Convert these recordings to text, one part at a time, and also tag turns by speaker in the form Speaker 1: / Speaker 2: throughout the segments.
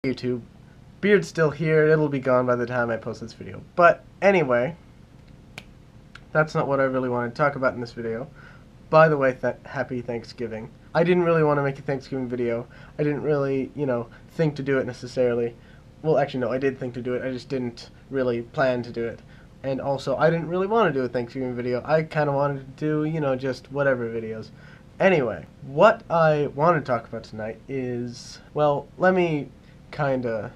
Speaker 1: YouTube. Beard's still here. It'll be gone by the time I post this video. But anyway, that's not what I really wanted to talk about in this video. By the way, happy Thanksgiving. I didn't really want to make a Thanksgiving video. I didn't really, think to do it necessarily. Well, actually, no, I did think to do it. I just didn't really plan to do it. And also, I didn't really want to do a Thanksgiving video. I kind of wanted to do, just whatever videos. Anyway, what I want to talk about tonight is, well, let me kind of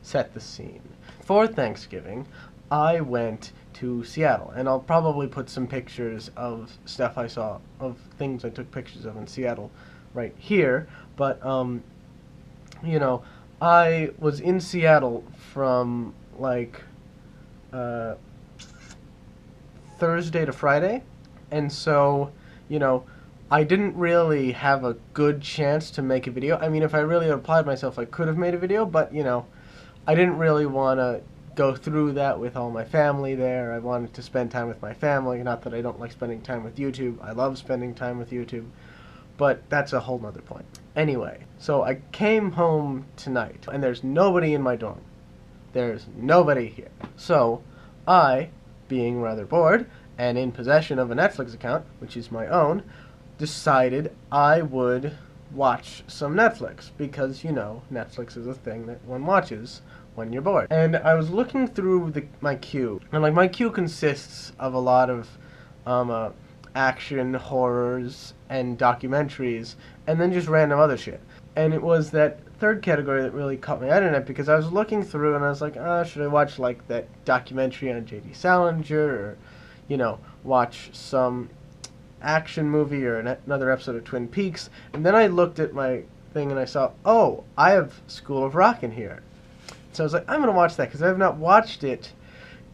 Speaker 1: set the scene. For Thanksgiving, I went to Seattle, and I'll probably put some pictures of stuff I saw, of things I took pictures of in Seattle right here, but, I was in Seattle from, like, Thursday to Friday, and so, I didn't really have a good chance to make a video. I mean, if I really applied myself, I could have made a video, but, I didn't really want to go through that with all my family there. I wanted to spend time with my family. Not that I don't like spending time with YouTube. I love spending time with YouTube. But that's a whole nother point. Anyway, so I came home tonight, and there's nobody in my dorm. There's nobody here. So I, being rather bored, and in possession of a Netflix account, which is my own, decided I would watch some Netflix, because, Netflix is a thing that one watches when you're bored. And I was looking through my queue, and my queue consists of a lot of action, horrors, and documentaries, and then just random other shit. And it was that third category that really caught my internet, because I was looking through and I was like, should I watch like that documentary on J.D. Salinger, or, watch some action movie or another episode of Twin Peaks. And then I looked at my thing and I saw, oh, I have School of Rock in here. So I was like, I'm going to watch that, because I have not watched it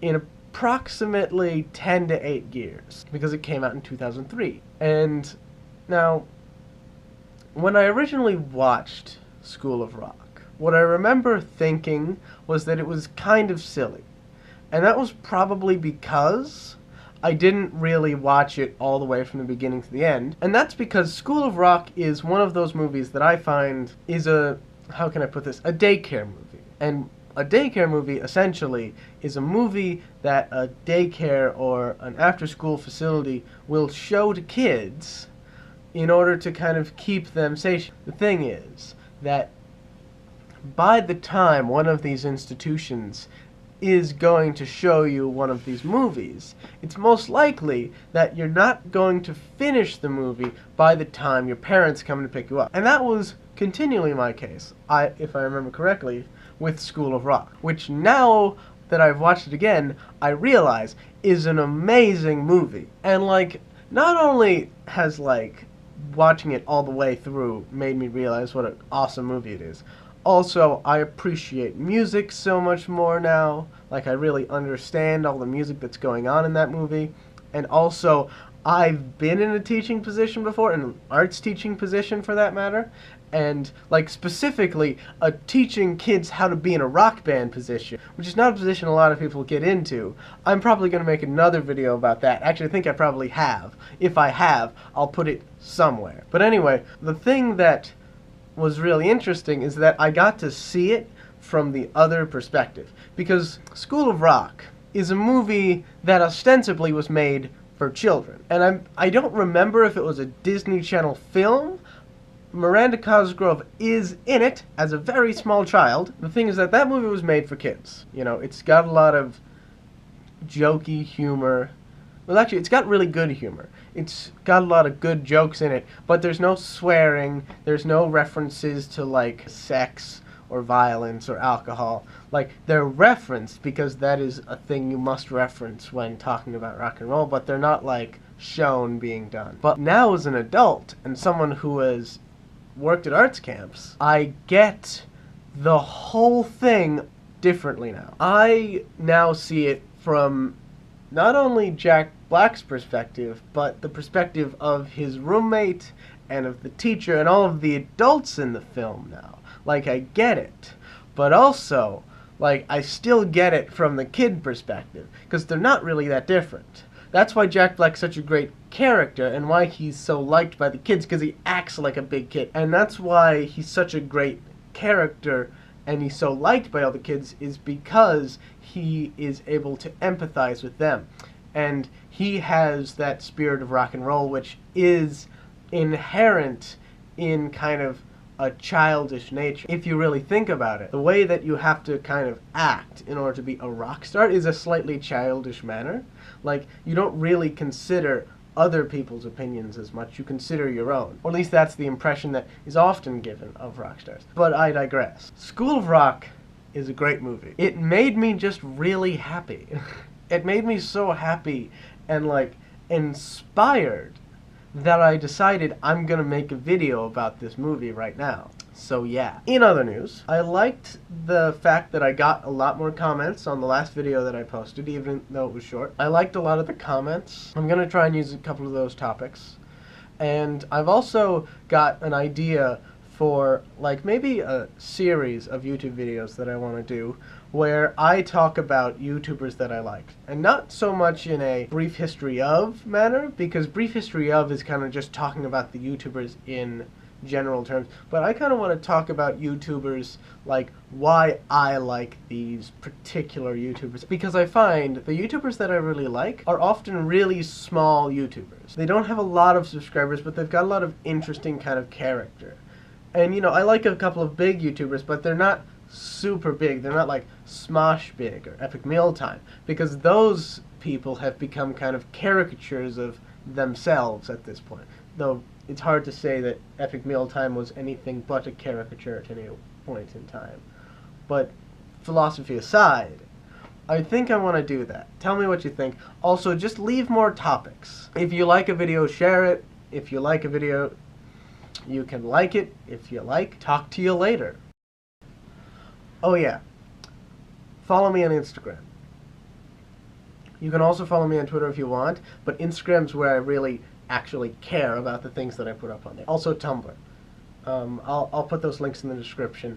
Speaker 1: in approximately 10 to 8 years, because it came out in 2003. And now, when I originally watched School of Rock, what I remember thinking was that it was kind of silly. And that was probably because I didn't really watch it all the way from the beginning to the end. And that's because School of Rock is one of those movies that I find is how can I put this, a daycare movie. And a daycare movie, essentially, is a movie that a daycare or an after-school facility will show to kids in order to kind of keep them safe. The thing is that by the time one of these institutions is going to show you one of these movies, it's most likely that you're not going to finish the movie by the time your parents come to pick you up. And that was continually my case, if I remember correctly, with School of Rock, which now that I've watched it again, I realize is an amazing movie. And, not only has, watching it all the way through made me realize what an awesome movie it is, also, I appreciate music so much more now. I really understand all the music that's going on in that movie. And also, I've been in a teaching position before, an arts teaching position for that matter. And, specifically, a teaching kids how to be in a rock band position, which is not a position a lot of people get into. I'm probably going to make another video about that. Actually, I think I probably have. If I have, I'll put it somewhere. But anyway, the thing that was really interesting is that I got to see it from the other perspective. Because School of Rock is a movie that ostensibly was made for children. And I don't remember if it was a Disney Channel film. Miranda Cosgrove is in it as a very small child. The thing is that movie was made for kids. It's got a lot of jokey humor. Well, actually, it's got really good humor. It's got a lot of good jokes in it, but there's no swearing, there's no references to, sex or violence or alcohol. They're referenced because that is a thing you must reference when talking about rock and roll, but they're not, shown being done. But now as an adult, and someone who has worked at arts camps, I get the whole thing differently now. I now see it from not only Jack Black's perspective, but the perspective of his roommate and of the teacher and all of the adults in the film now. I get it. But also, I still get it from the kid perspective, because they're not really that different. That's why Jack Black's such a great character, and why he's so liked by the kids, because he acts like a big kid. And that's why he's such a great character and he's so liked by all the kids is because he is able to empathize with them. And he has that spirit of rock and roll, which is inherent in kind of a childish nature. If you really think about it, the way that you have to kind of act in order to be a rock star is a slightly childish manner. Like, you don't really consider other people's opinions as much, you consider your own. Or at least that's the impression that is often given of rock stars. But I digress. School of Rock is a great movie. It made me just really happy. It made me so happy and like inspired that I decided I'm gonna make a video about this movie right now. So yeah. In other news, I liked the fact that I got a lot more comments on the last video that I posted, even though it was short. I liked a lot of the comments. I'm gonna try and use a couple of those topics. And I've also got an idea for like maybe a series of YouTube videos that I want to do where I talk about YouTubers that I like. And not so much in a brief history of manner, because brief history of is kind of just talking about the YouTubers in general terms, but I kind of want to talk about YouTubers, like why I like these particular YouTubers, because I find the YouTubers that I really like are often really small YouTubers. They don't have a lot of subscribers, but they've got a lot of interesting kind of character. And you know, I like a couple of big YouTubers, but they're not super big. They're not like Smosh Big or Epic Mealtime, because those people have become kind of caricatures of themselves at this point. Though it's hard to say that Epic Mealtime was anything but a caricature at any point in time. But philosophy aside, I think I want to do that. Tell me what you think. Also, just leave more topics. If you like a video, share it. If you like a video, you can like it. If you like, talk to you later. Oh yeah, follow me on Instagram. You can also follow me on Twitter if you want, but Instagram's where I really actually care about the things that I put up on there. Also Tumblr. I'll put those links in the description.